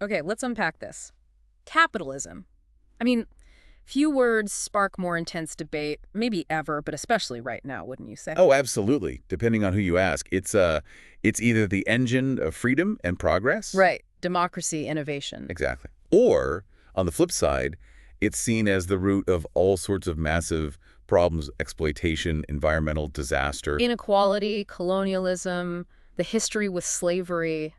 Okay, let's unpack this. Capitalism. I mean, few words spark more intense debate, maybe ever, but especially right now, wouldn't you say? Oh, absolutely. Depending on who you ask, it's either the engine of freedom and progress. Right. Democracy, innovation. Exactly. Or, on the flip side, it's seen as the root of all sorts of massive problems, exploitation, environmental disaster. Inequality, colonialism, the history with slavery.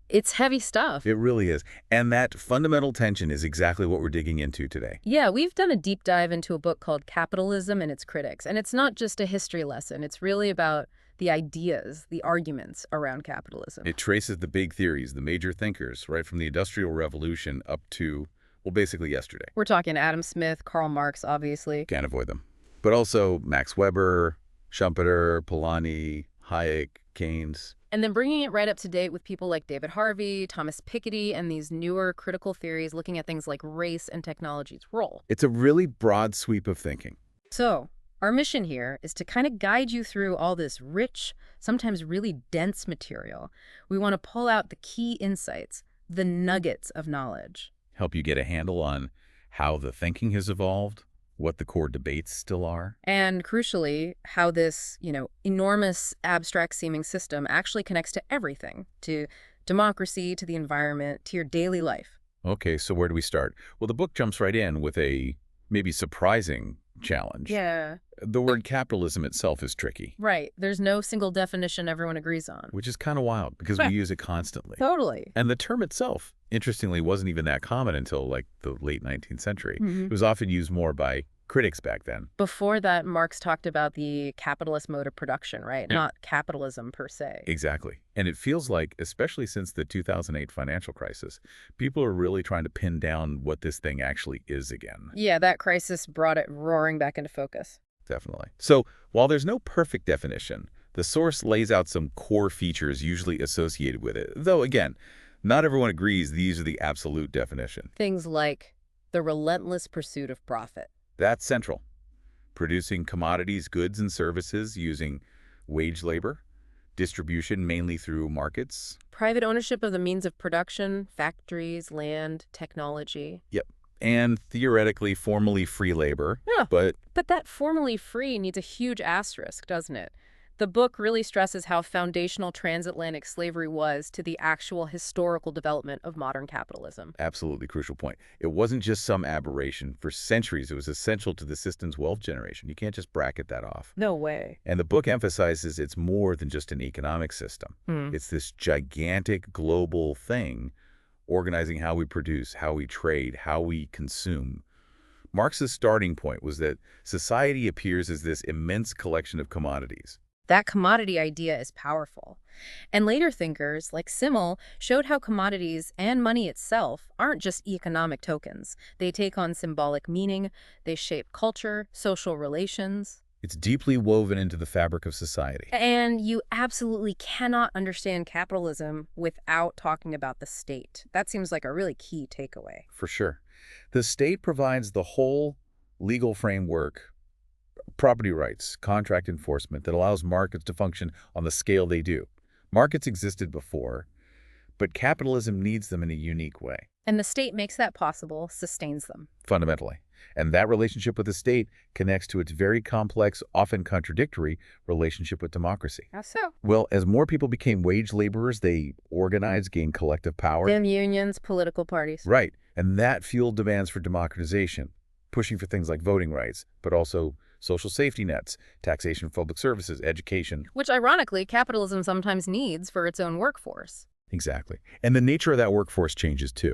It's heavy stuff. It really is. And that fundamental tension is exactly what we're digging into today. Yeah, we've done a deep dive into a book called Capitalism and Its Critics, and it's not just a history lesson. It's really about the ideas, the arguments around capitalism. It traces the big theories, the major thinkers, right from the Industrial Revolution up to, well, basically yesterday. We're talking Adam Smith, Karl Marx, obviously. Can't avoid them. But also Max Weber, Schumpeter, Polanyi, Hayek, Keynes. And then bringing it right up to date with people like David Harvey, Thomas Piketty, and these newer critical theories looking at things like race and technology's role. It's a really broad sweep of thinking. So, our mission here is to kind of guide you through all this rich, sometimes really dense material. We want to pull out the key insights, the nuggets of knowledge. Help you get a handle on how the thinking has evolved, what the core debates still are. And crucially, how this, enormous abstract-seeming system actually connects to everything, to democracy, to the environment, to your daily life. Okay, so where do we start? Well, the book jumps right in with a maybe surprising challenge. Yeah. The word capitalism itself is tricky, Right. There's no single definition everyone agrees on. which is kind of wild because we use it constantly. Totally. And the term itself, interestingly, wasn't even that common until like the late 19th century. Mhm. It was often used more by critics back then. Before that, Marx talked about the capitalist mode of production, right? Yeah. Not capitalism per se. Exactly. And it feels like, especially since the 2008 financial crisis, people are really trying to pin down what this thing actually is again. Yeah, that crisis brought it roaring back into focus. Definitely. So while there's no perfect definition, the source lays out some core features usually associated with it. Though, again, not everyone agrees these are the absolute definition. Things like the relentless pursuit of profit. That's central. Producing commodities, goods, and services using wage labor, distribution mainly through markets. Private ownership of the means of production, factories, land, technology. Yep. And theoretically, formally free labor. Yeah. But But that formally free needs a huge asterisk, doesn't it? The book really stresses how foundational transatlantic slavery was to the actual historical development of modern capitalism. absolutely crucial point. It wasn't just some aberration. For centuries, it was essential to the system's wealth generation. You can't just bracket that off. No way. And the book emphasizes it's more than just an economic system. It's this gigantic global thing organizing how we produce, how we trade, how we consume. Marx's starting point was that society appears as this immense collection of commodities. That commodity idea is powerful. And later thinkers, like Simmel, showed how commodities and money itself aren't just economic tokens. They take on symbolic meaning, they shape culture, social relations. It's deeply woven into the fabric of society. And you absolutely cannot understand capitalism without talking about the state. That seems like a really key takeaway. For sure. The state provides the whole legal framework, property rights, contract enforcement that allows markets to function on the scale they do. Markets existed before, but capitalism needs them in a unique way, And the state makes that possible, sustains them. fundamentally. And that relationship with the state connects to its very complex, often contradictory relationship with democracy. How so? Well, as more people became wage laborers, they organized, gained collective power. Them unions, political parties. Right. And that fueled demands for democratization, pushing for things like voting rights, but also social safety nets, taxation for public services, education. Which, ironically, capitalism sometimes needs for its own workforce. Exactly. And the nature of that workforce changes too.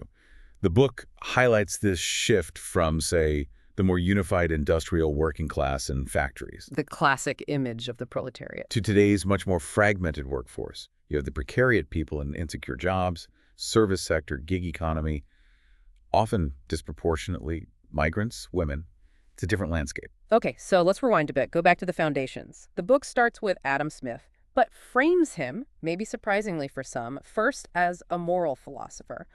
The book highlights this shift from, say, the more unified industrial working class and factories The classic image of the proletariat. to today's much more fragmented workforce. You have the precariat people in insecure jobs, service sector, gig economy, often disproportionately migrants, women. It's a different landscape. Okay, so let's rewind a bit. Go back to the foundations. The book starts with Adam Smith, but frames him, maybe surprisingly for some, first as a moral philosopher.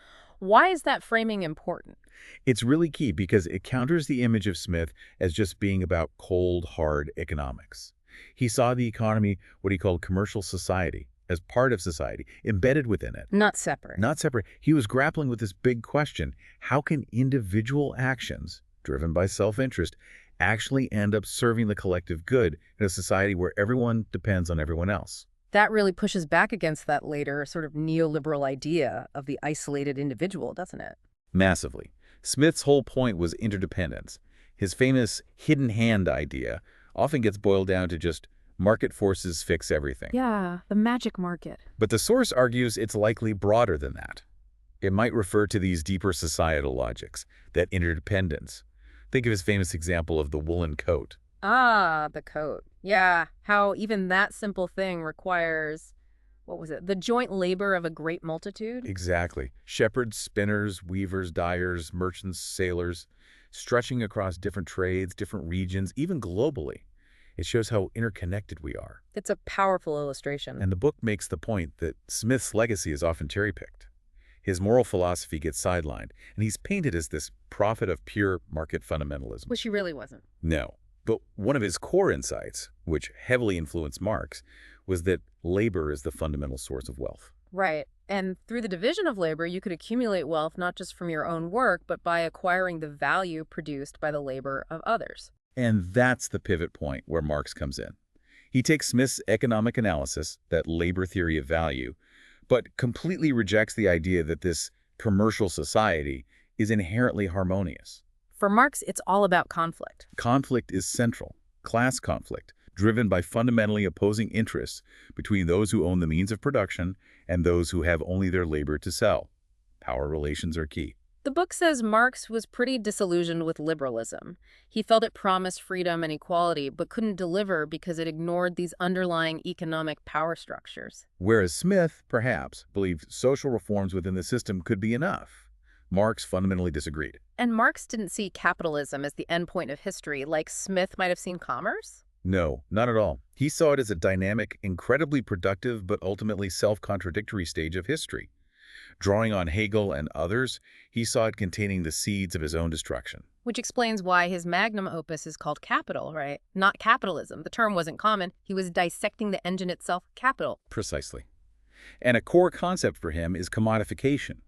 Why is that framing important? It's really key because it counters the image of Smith as just being about cold, hard economics. He saw the economy what he called commercial society, as part of society, embedded within it. Not separate. Not separate. He was grappling with this big question: how can individual actions, driven by self-interest, actually end up serving the collective good in a society where everyone depends on everyone else? That really pushes back against that later sort of neoliberal idea of the isolated individual, doesn't it? Massively. Smith's whole point was interdependence. His famous hidden hand idea often gets boiled down to just market forces fix everything. Yeah, the magic market. But the source argues it's likely broader than that. It might refer to these deeper societal logics, that interdependence. Think of his famous example of the woolen coat. Ah, the coat. Yeah, how even that simple thing requires, what was it, the joint labor of a great multitude? Exactly. Shepherds, spinners, weavers, dyers, merchants, sailors, stretching across different trades, different regions, even globally. It shows how interconnected we are. It's a powerful illustration. And the book makes the point that Smith's legacy is often cherry-picked. His moral philosophy gets sidelined, and he's painted as this prophet of pure market fundamentalism. Which he really wasn't. No. But one of his core insights, which heavily influenced Marx, was that labor is the fundamental source of wealth. Right. And through the division of labor, you could accumulate wealth not just from your own work, but by acquiring the value produced by the labor of others. And that's the pivot point where Marx comes in. He takes Smith's economic analysis, that labor theory of value, but completely rejects the idea that this commercial society is inherently harmonious. For Marx, it's all about conflict. Conflict is central. Class conflict, driven by fundamentally opposing interests between those who own the means of production and those who have only their labor to sell. Power relations are key. The book says Marx was pretty disillusioned with liberalism. He felt it promised freedom and equality, but couldn't deliver because it ignored these underlying economic power structures. Whereas Smith, perhaps, believed social reforms within the system could be enough. Marx fundamentally disagreed. And Marx didn't see capitalism as the endpoint of history, like Smith might have seen commerce? No, not at all. He saw it as a dynamic, incredibly productive, but ultimately self-contradictory stage of history. Drawing on Hegel and others, he saw it containing the seeds of his own destruction. Which explains why his magnum opus is called Capital, right? Not capitalism. The term wasn't common. He was dissecting the engine itself, capital. Precisely. And a core concept for him is commodification.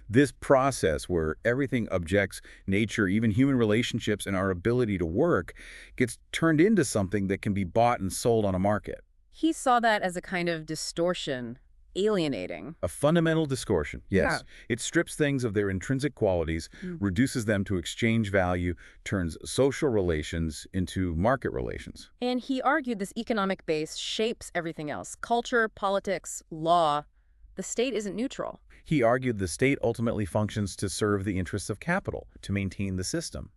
This process where everything objects, nature, even human relationships, and our ability to work gets turned into something that can be bought and sold on a market. He saw that as a kind of distortion, alienating. A fundamental distortion, yes. Yeah. It strips things of their intrinsic qualities, reduces them to exchange value, turns social relations into market relations. And he argued this economic base shapes everything else. Culture, politics, law. The state isn't neutral. He argued the state ultimately functions to serve the interests of capital, to maintain the system.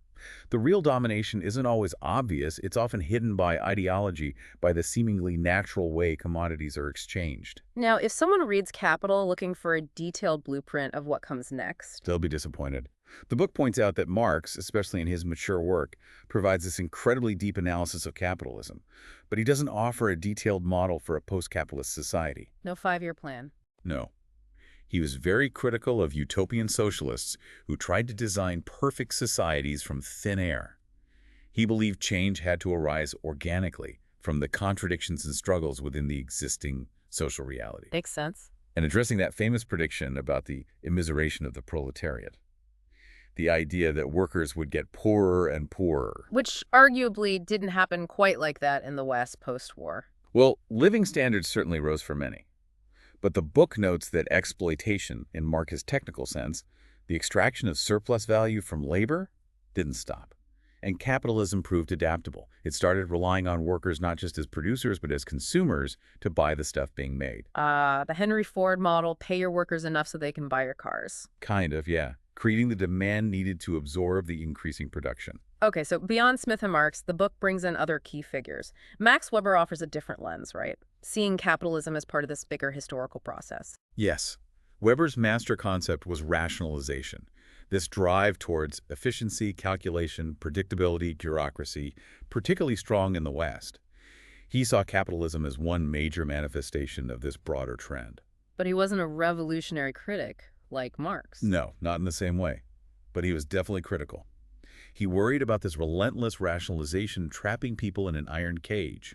The real domination isn't always obvious. It's often hidden by ideology, by the seemingly natural way commodities are exchanged. Now, if someone reads Capital looking for a detailed blueprint of what comes next, They'll be disappointed. The book points out that Marx, especially in his mature work, provides this incredibly deep analysis of capitalism, but he doesn't offer a detailed model for a post-capitalist society. no 5-year plan. No. He was very critical of utopian socialists who tried to design perfect societies from thin air. He believed change had to arise organically from the contradictions and struggles within the existing social reality. Makes sense. And addressing that famous prediction about the immiseration of the proletariat, the idea that workers would get poorer and poorer. Which arguably didn't happen quite like that in the West post-war. Well, living standards certainly rose for many. But the book notes that exploitation, in Marx's technical sense, the extraction of surplus value from labor, didn't stop. And capitalism proved adaptable. It started relying on workers not just as producers, but as consumers to buy the stuff being made. The Henry Ford model, pay your workers enough so they can buy your cars. Kind of, yeah. Creating the demand needed to absorb the increasing production. Okay, so beyond Smith and Marx, the book brings in other key figures. Max Weber offers a different lens, right? Seeing capitalism as part of this bigger historical process. Yes. Weber's master concept was rationalization. This drive towards efficiency, calculation, predictability, bureaucracy, particularly strong in the West. He saw capitalism as one major manifestation of this broader trend. But he wasn't a revolutionary critic like Marx. No, not in the same way. But he was definitely critical. He worried about this relentless rationalization trapping people in an iron cage.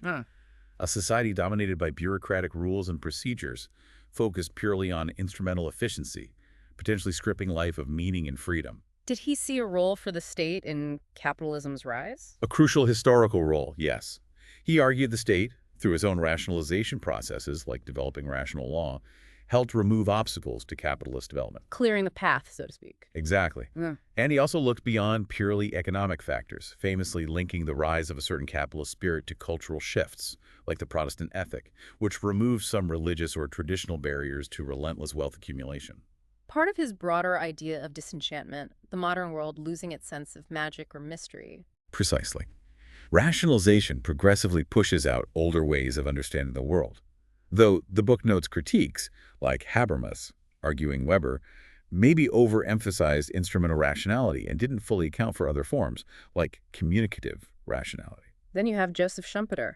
a society dominated by bureaucratic rules and procedures, focused purely on instrumental efficiency, potentially stripping life of meaning and freedom. Did he see a role for the state in capitalism's rise? A crucial historical role, yes. He argued the state, through his own rationalization processes, like developing rational law, helped remove obstacles to capitalist development. Clearing the path, so to speak. Exactly. Yeah. And he also looked beyond purely economic factors, famously linking the rise of a certain capitalist spirit to cultural shifts, like the Protestant ethic, which removed some religious or traditional barriers to relentless wealth accumulation. Part of his broader idea of disenchantment, the modern world losing its sense of magic or mystery. Precisely. Rationalization progressively pushes out older ways of understanding the world. Though the book notes critiques, like Habermas, arguing Weber, maybe overemphasized instrumental rationality and didn't fully account for other forms, like communicative rationality. Then you have Joseph Schumpeter,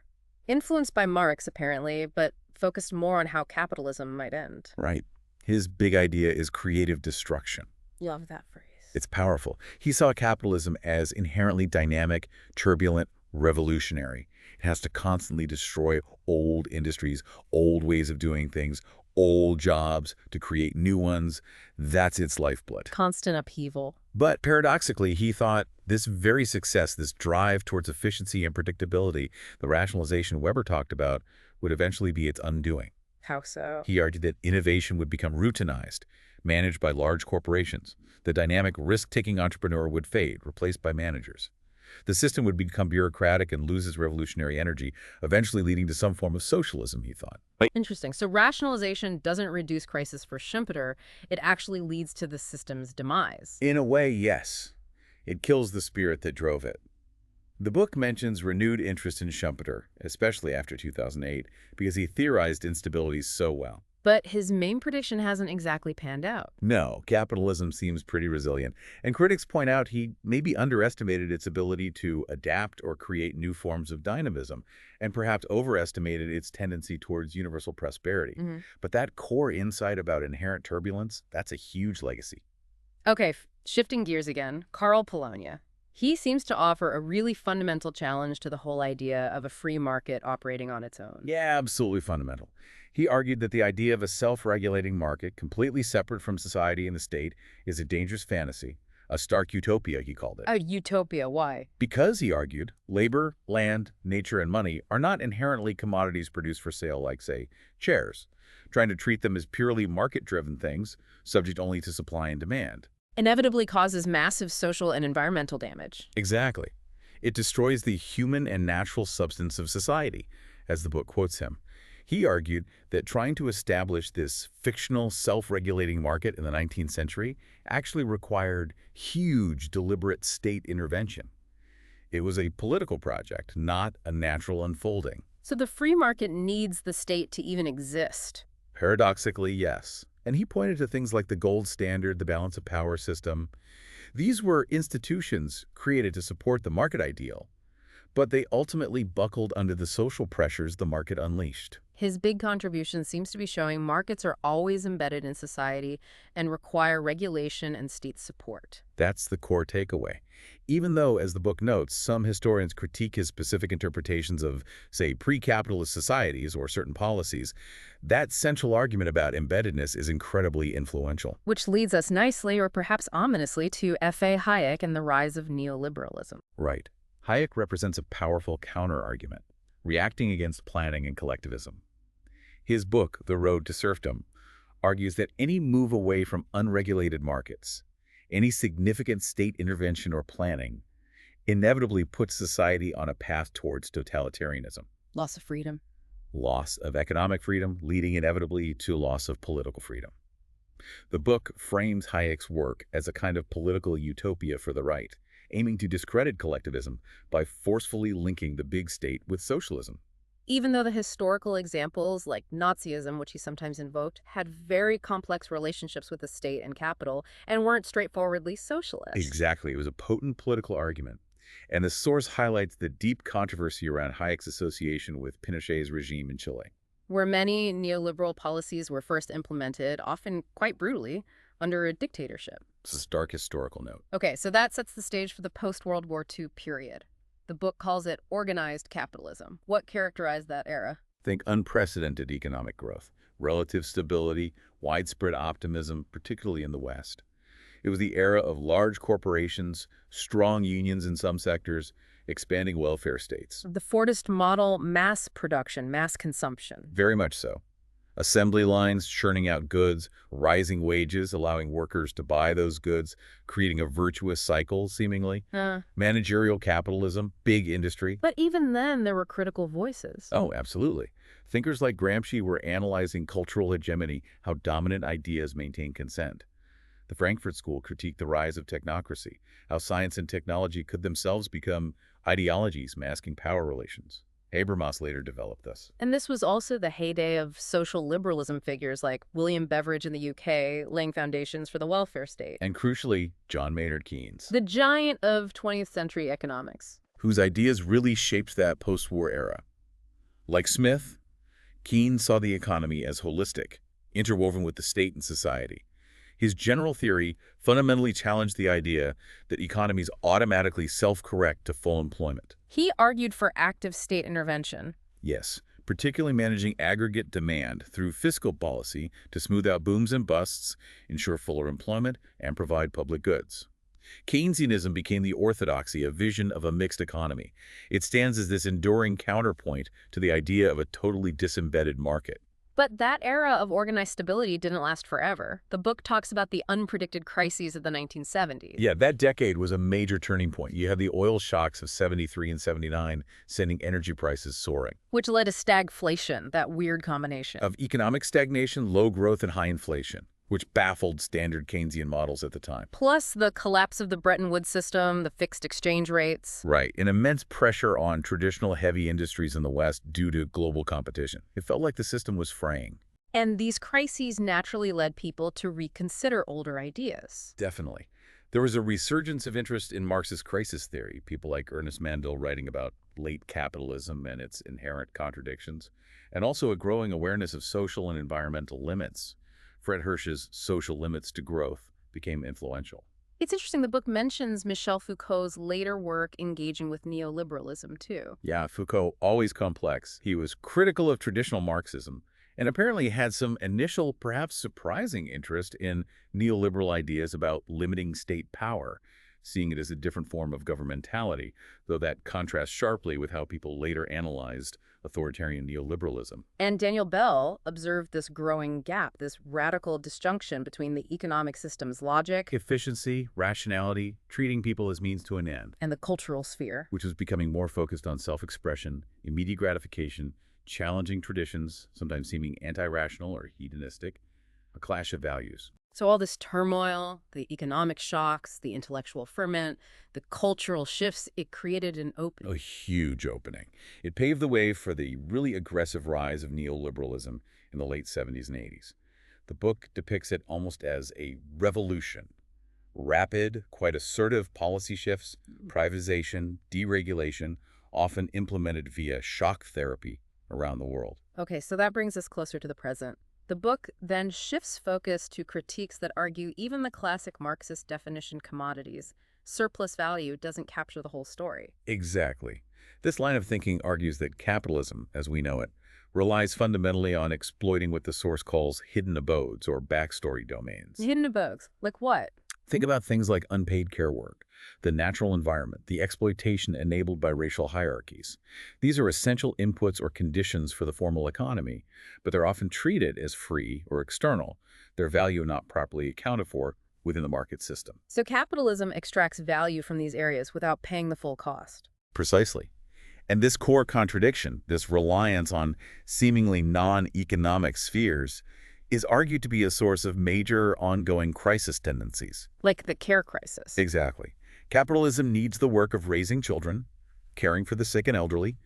influenced by Marx apparently, but focused more on how capitalism might end. Right. His big idea is creative destruction. Love that phrase. It's powerful. He saw capitalism as inherently dynamic, turbulent, revolutionary. It has to constantly destroy old industries, old ways of doing things, old jobs to create new ones. That's its lifeblood. Constant upheaval. But paradoxically, he thought this very success, this drive towards efficiency and predictability, the rationalization Weber talked about, would eventually be its undoing. How so? He argued that innovation would become routinized, managed by large corporations. The dynamic, risk-taking entrepreneur would fade, replaced by managers. The system would become bureaucratic and lose its revolutionary energy, eventually leading to some form of socialism, he thought. Interesting. So rationalization doesn't reduce crisis for Schumpeter. It actually leads to the system's demise. In a way, yes. It kills the spirit that drove it. The book mentions renewed interest in Schumpeter, especially after 2008, because he theorized instabilities so well. But his main prediction hasn't exactly panned out. No, capitalism seems pretty resilient, and critics point out he maybe underestimated its ability to adapt or create new forms of dynamism, and perhaps overestimated its tendency towards universal prosperity. But that core insight about inherent turbulence, that's a huge legacy. Okay, shifting gears again, Karl Polanyi. He seems to offer a really fundamental challenge to the whole idea of a free market operating on its own. Yeah, absolutely fundamental. He argued that the idea of a self-regulating market, completely separate from society and the state, is a dangerous fantasy, a stark utopia, he called it. A utopia, why? Because, he argued, labor, land, nature, and money are not inherently commodities produced for sale like, say, chairs, trying to treat them as purely market-driven things, subject only to supply and demand. Inevitably causes massive social and environmental damage. Exactly. It destroys the human and natural substance of society, as the book quotes him. He argued that trying to establish this fictional self-regulating market in the 19th century actually required huge, deliberate state intervention. It was a political project, not a natural unfolding. So the free market needs the state to even exist. Paradoxically, yes. And he pointed to things like the gold standard, the balance of power system. These were institutions created to support the market ideal, but they ultimately buckled under the social pressures the market unleashed. His big contribution seems to be showing markets are always embedded in society and require regulation and state support. That's the core takeaway. Even though, as the book notes, some historians critique his specific interpretations of, say, pre-capitalist societies or certain policies, that central argument about embeddedness is incredibly influential. Which leads us nicely, or perhaps ominously, to F.A. Hayek and the rise of neoliberalism. Right. Hayek represents a powerful counter-argument, reacting against planning and collectivism. His book, The Road to Serfdom, argues that any move away from unregulated markets, any significant state intervention or planning, inevitably puts society on a path towards totalitarianism. Loss of freedom. Loss of economic freedom, leading inevitably to loss of political freedom. The book frames Hayek's work as a kind of political utopia for the right, aiming to discredit collectivism by forcefully linking the big state with socialism. Even though the historical examples, like Nazism, which he sometimes invoked, had very complex relationships with the state and capital and weren't straightforwardly socialist. Exactly. It was a potent political argument. And the source highlights the deep controversy around Hayek's association with Pinochet's regime in Chile, where many neoliberal policies were first implemented, often quite brutally, under a dictatorship. It's a stark historical note. Okay, so that sets the stage for the post-World War II period. The book calls it organized capitalism. What characterized that era? Think unprecedented economic growth, relative stability, widespread optimism, particularly in the West. It was the era of large corporations, strong unions in some sectors, expanding welfare states. The Fordist model, mass production, mass consumption. Very much so. Assembly lines churning out goods, rising wages, allowing workers to buy those goods, creating a virtuous cycle, seemingly. Managerial capitalism, big industry. But even then, there were critical voices. Oh, absolutely. Thinkers like Gramsci were analyzing cultural hegemony, how dominant ideas maintain consent. The Frankfurt School critiqued the rise of technocracy, how science and technology could themselves become ideologies masking power relations. Habermas later developed this. And this was also the heyday of social liberalism figures like William Beveridge in the UK, laying foundations for the welfare state. And crucially, John Maynard Keynes, The giant of 20th century economics. whose ideas really shaped that post-war era. Like Smith, Keynes saw the economy as holistic, interwoven with the state and society. His general theory fundamentally challenged the idea that economies automatically self-correct to full employment. He argued for active state intervention. Yes, particularly managing aggregate demand through fiscal policy to smooth out booms and busts, ensure fuller employment, and provide public goods. Keynesianism became the orthodoxy, a vision of a mixed economy. It stands as this enduring counterpoint to the idea of a totally disembedded market. But that era of organized stability didn't last forever. The book talks about the unpredicted crises of the 1970s. Yeah, that decade was a major turning point. You had the oil shocks of 73 and 79 sending energy prices soaring. Which led to stagflation, that weird combination. Of economic stagnation, low growth, and high inflation, which baffled standard Keynesian models at the time. Plus the collapse of the Bretton Woods system, the fixed exchange rates. Right, and immense pressure on traditional heavy industries in the West due to global competition. It felt like the system was fraying. And these crises naturally led people to reconsider older ideas. Definitely. There was a resurgence of interest in Marx's crisis theory, people like Ernest Mandel writing about late capitalism and its inherent contradictions, and also a growing awareness of social and environmental limits. Fred Hirsch's Social Limits to Growth became influential. It's interesting, the book mentions Michel Foucault's later work engaging with neoliberalism, too. Yeah, Foucault, always complex. He was critical of traditional Marxism and apparently had some initial, perhaps surprising interest in neoliberal ideas about limiting state power, seeing it as a different form of governmentality, though that contrasts sharply with how people later analyzed authoritarian neoliberalism. And Daniel Bell observed this growing gap, this radical disjunction between the economic system's logic Efficiency, rationality, treating people as means to an end, and the cultural sphere. which was becoming more focused on self-expression, immediate gratification, challenging traditions, sometimes seeming anti-rational or hedonistic, a clash of values. So all this turmoil, the economic shocks, the intellectual ferment, the cultural shifts, it created an opening. A huge opening. It paved the way for the really aggressive rise of neoliberalism in the late 70s and 80s. The book depicts it almost as a revolution. Rapid, quite assertive policy shifts, privatization, deregulation, often implemented via shock therapy around the world. Okay, so that brings us closer to the present. The book then shifts focus to critiques that argue even the classic Marxist definition commodities, surplus value, doesn't capture the whole story. Exactly. This line of thinking argues that capitalism, as we know it, relies fundamentally on exploiting what the source calls hidden abodes or backstory domains. Hidden abodes, like what? Think about things like unpaid care work, the natural environment, the exploitation enabled by racial hierarchies. These are essential inputs or conditions for the formal economy, but they're often treated as free or external, their value not properly accounted for within the market system. So capitalism extracts value from these areas without paying the full cost. Precisely. And this core contradiction, this reliance on seemingly non-economic spheres, is argued to be a source of major ongoing crisis tendencies. Like the care crisis. Exactly. Capitalism needs the work of raising children, caring for the sick and elderly,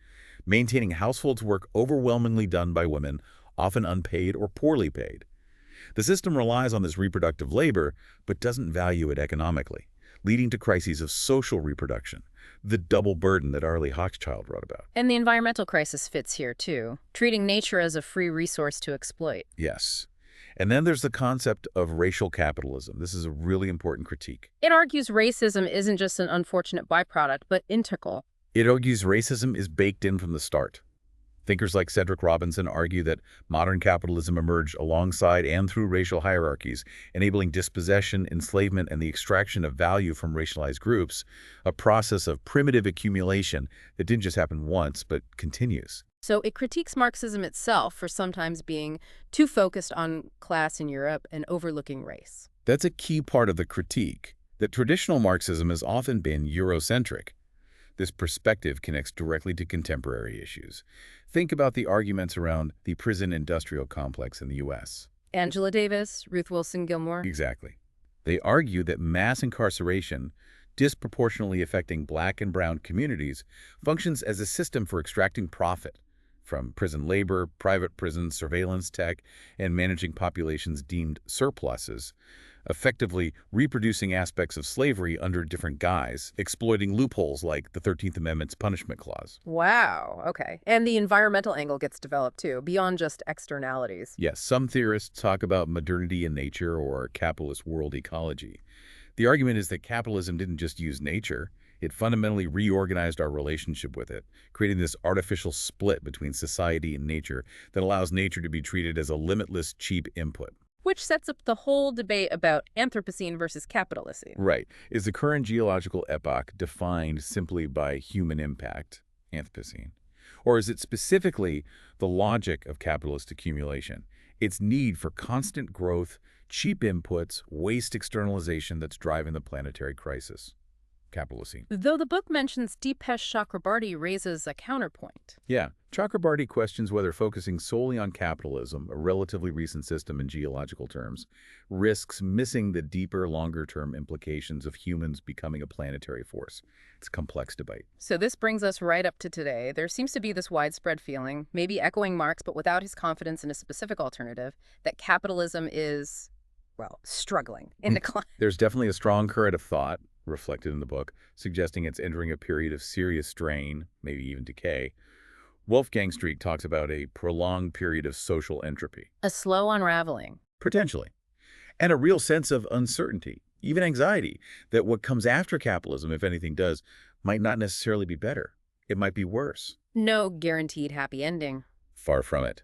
maintaining households work overwhelmingly done by women, often unpaid or poorly paid. The system relies on this reproductive labor, but doesn't value it economically, leading to crises of social reproduction, the double burden that Arlie Hochschild wrote about. And the environmental crisis fits here, too, treating nature as a free resource to exploit. Yes. And then there's the concept of racial capitalism. This is a really important critique. It argues racism isn't just an unfortunate byproduct, but integral. It argues racism is baked in from the start. Thinkers like Cedric Robinson argue that modern capitalism emerged alongside and through racial hierarchies, enabling dispossession, enslavement, and the extraction of value from racialized groups, a process of primitive accumulation that didn't just happen once, but continues. So it critiques Marxism itself for sometimes being too focused on class in Europe and overlooking race. That's a key part of the critique, that traditional Marxism has often been Eurocentric. This perspective connects directly to contemporary issues. Think about the arguments around the prison industrial complex in the U.S. Angela Davis, Ruth Wilson Gilmore. Exactly. They argue that mass incarceration, disproportionately affecting Black and brown communities, functions as a system for extracting profit from prison labor, private prisons, surveillance tech, and managing populations deemed surpluses, effectively reproducing aspects of slavery under different guise, exploiting loopholes like the 13th Amendment's punishment clause. Wow, okay. And the environmental angle gets developed too, beyond just externalities. Yes, some theorists talk about modernity in nature or capitalist world ecology. The argument is that capitalism didn't just use nature, it fundamentally reorganized our relationship with it, creating this artificial split between society and nature that allows nature to be treated as a limitless, cheap input. Which sets up the whole debate about Anthropocene versus capitalism. Right. Is the current geological epoch defined simply by human impact, Anthropocene? Or is it specifically the logic of capitalist accumulation, its need for constant growth, cheap inputs, waste externalization that's driving the planetary crisis? Capitalism. Though the book mentions Deepesh Chakrabarty raises a counterpoint. Yeah, Chakrabarty questions whether focusing solely on capitalism, a relatively recent system in geological terms, risks missing the deeper, longer-term implications of humans becoming a planetary force. It's a complex debate. So this brings us right up to today. There seems to be this widespread feeling, maybe echoing Marx but without his confidence in a specific alternative, that capitalism is, well, struggling, in decline. There's definitely a strong current of thought reflected in the book, suggesting it's entering a period of serious strain, maybe even decay. Wolfgang Streeck talks about a prolonged period of social entropy. A slow unraveling. Potentially. And a real sense of uncertainty, even anxiety, that what comes after capitalism, if anything does, might not necessarily be better. It might be worse. No guaranteed happy ending. Far from it.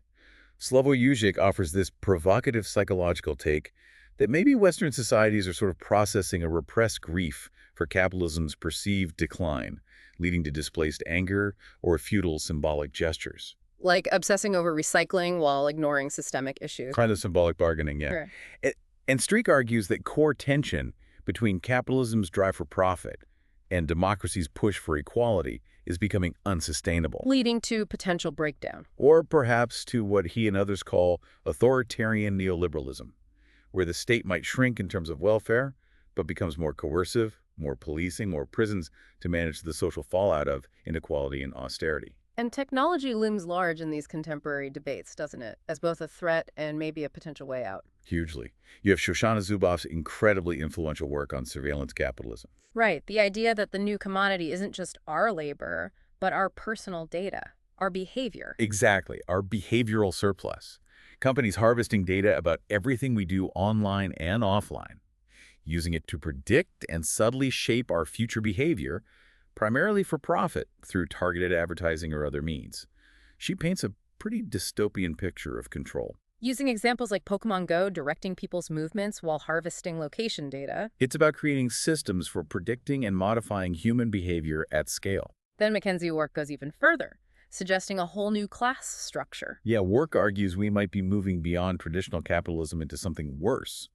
Slavoj Žižek offers this provocative psychological take that maybe Western societies are sort of processing a repressed grief for capitalism's perceived decline, leading to displaced anger or futile symbolic gestures. Like obsessing over recycling while ignoring systemic issues. Kind of symbolic bargaining, yeah. Sure. And Streeck argues that core tension between capitalism's drive for profit and democracy's push for equality is becoming unsustainable. Leading to potential breakdown. Or perhaps to what he and others call authoritarian neoliberalism, where the state might shrink in terms of welfare, but becomes more coercive, more policing, more prisons to manage the social fallout of inequality and austerity. And technology looms large in these contemporary debates, doesn't it? As both a threat and maybe a potential way out. Hugely. You have Shoshana Zuboff's incredibly influential work on surveillance capitalism. Right. The idea that the new commodity isn't just our labor, but our personal data, our behavior. Exactly. Our behavioral surplus. Companies harvesting data about everything we do online and offline, using it to predict and subtly shape our future behavior, primarily for profit through targeted advertising or other means. She paints a pretty dystopian picture of control. Using examples like Pokemon Go directing people's movements while harvesting location data. It's about creating systems for predicting and modifying human behavior at scale. Then Mackenzie Work goes even further, suggesting a whole new class structure. Yeah, Work argues we might be moving beyond traditional capitalism into something worse.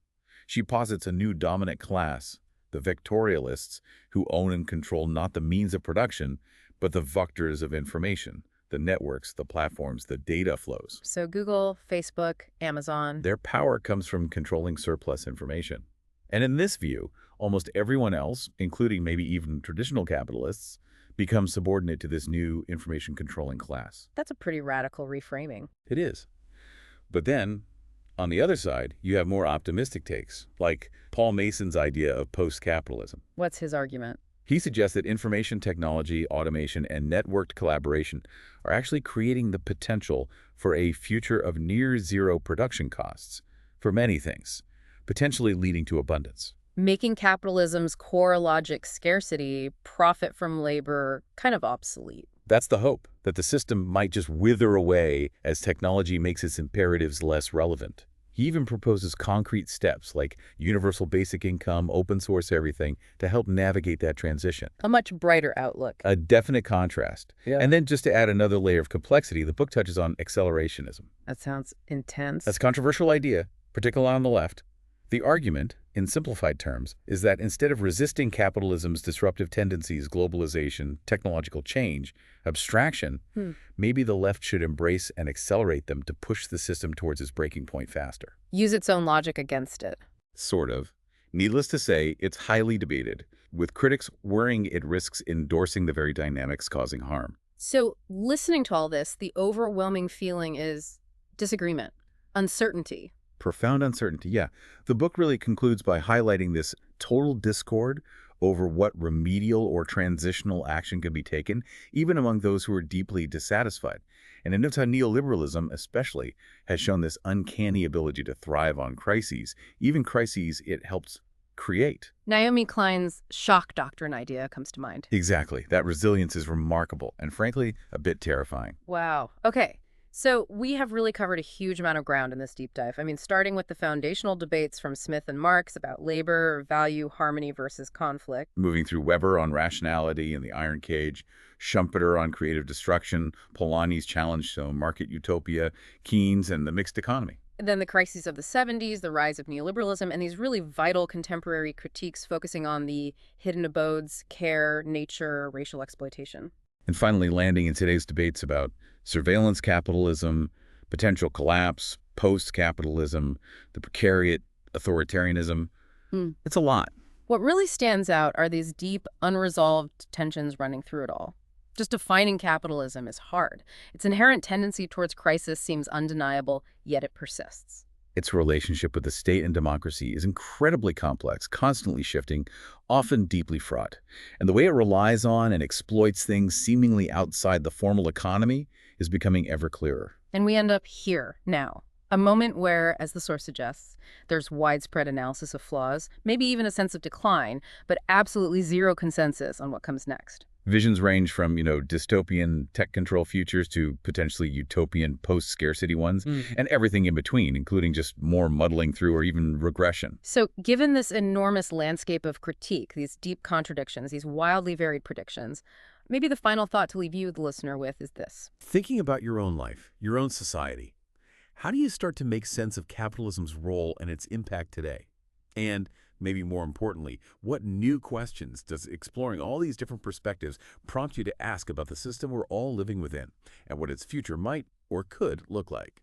She posits a new dominant class, the vectorialists, who own and control not the means of production, but the vectors of information, the networks, the platforms, the data flows. So Google, Facebook, Amazon. Their power comes from controlling surplus information. And in this view, almost everyone else, including maybe even traditional capitalists, becomes subordinate to this new information-controlling class. That's a pretty radical reframing. It is. But then, on the other side, you have more optimistic takes, like Paul Mason's idea of post-capitalism. What's his argument? He suggests that information technology, automation, and networked collaboration are actually creating the potential for a future of near-zero production costs for many things, potentially leading to abundance. making capitalism's core logic, scarcity, profit from labor, kind of obsolete. That's the hope, that the system might just wither away as technology makes its imperatives less relevant. He even proposes concrete steps like universal basic income, open source everything, to help navigate that transition. A much brighter outlook. A definite contrast. Yeah. And then just to add another layer of complexity, the book touches on accelerationism. That sounds intense. That's a controversial idea, particularly on the left. The argument, in simplified terms, is that instead of resisting capitalism's disruptive tendencies, globalization, technological change, abstraction, maybe the left should embrace and accelerate them to push the system towards its breaking point faster. Use its own logic against it. Sort of. Needless to say, it's highly debated, with critics worrying it risks endorsing the very dynamics causing harm. So, listening to all this, the overwhelming feeling is disagreement, uncertainty. Profound uncertainty, yeah. The book really concludes by highlighting this total discord over what remedial or transitional action could be taken, even among those who are deeply dissatisfied. And it notes how neoliberalism, especially, has shown this uncanny ability to thrive on crises, even crises it helps create. Naomi Klein's shock doctrine idea comes to mind. Exactly. That resilience is remarkable and, frankly, a bit terrifying. Wow. Okay. So we have really covered a huge amount of ground in this deep dive. I mean, starting with the foundational debates from Smith and Marx about labor, value, harmony versus conflict. Moving through Weber on rationality and the iron cage, Schumpeter on creative destruction, Polanyi's challenge to market utopia, Keynes and the mixed economy. And then the crises of the 70s, the rise of neoliberalism, and these really vital contemporary critiques focusing on the hidden abodes, care, nature, racial exploitation. And finally, landing in today's debates about surveillance capitalism, potential collapse, post-capitalism, the precariat, authoritarianism. It's a lot. What really stands out are these deep, unresolved tensions running through it all. Just defining capitalism is hard. Its inherent tendency towards crisis seems undeniable, yet it persists. Its relationship with the state and democracy is incredibly complex, constantly shifting, often deeply fraught. And the way it relies on and exploits things seemingly outside the formal economy is becoming ever clearer. And we end up here, now. A moment where, as the source suggests, there's widespread analysis of flaws, maybe even a sense of decline, but absolutely zero consensus on what comes next. Visions range from, dystopian tech control futures to potentially utopian post-scarcity ones, and everything in between, including just more muddling through or even regression. So given this enormous landscape of critique, these deep contradictions, these wildly varied predictions, maybe the final thought to leave you, the listener, with is this. Thinking about your own life, your own society, how do you start to make sense of capitalism's role and its impact today? And maybe more importantly, what new questions does exploring all these different perspectives prompt you to ask about the system we're all living within and what its future might or could look like?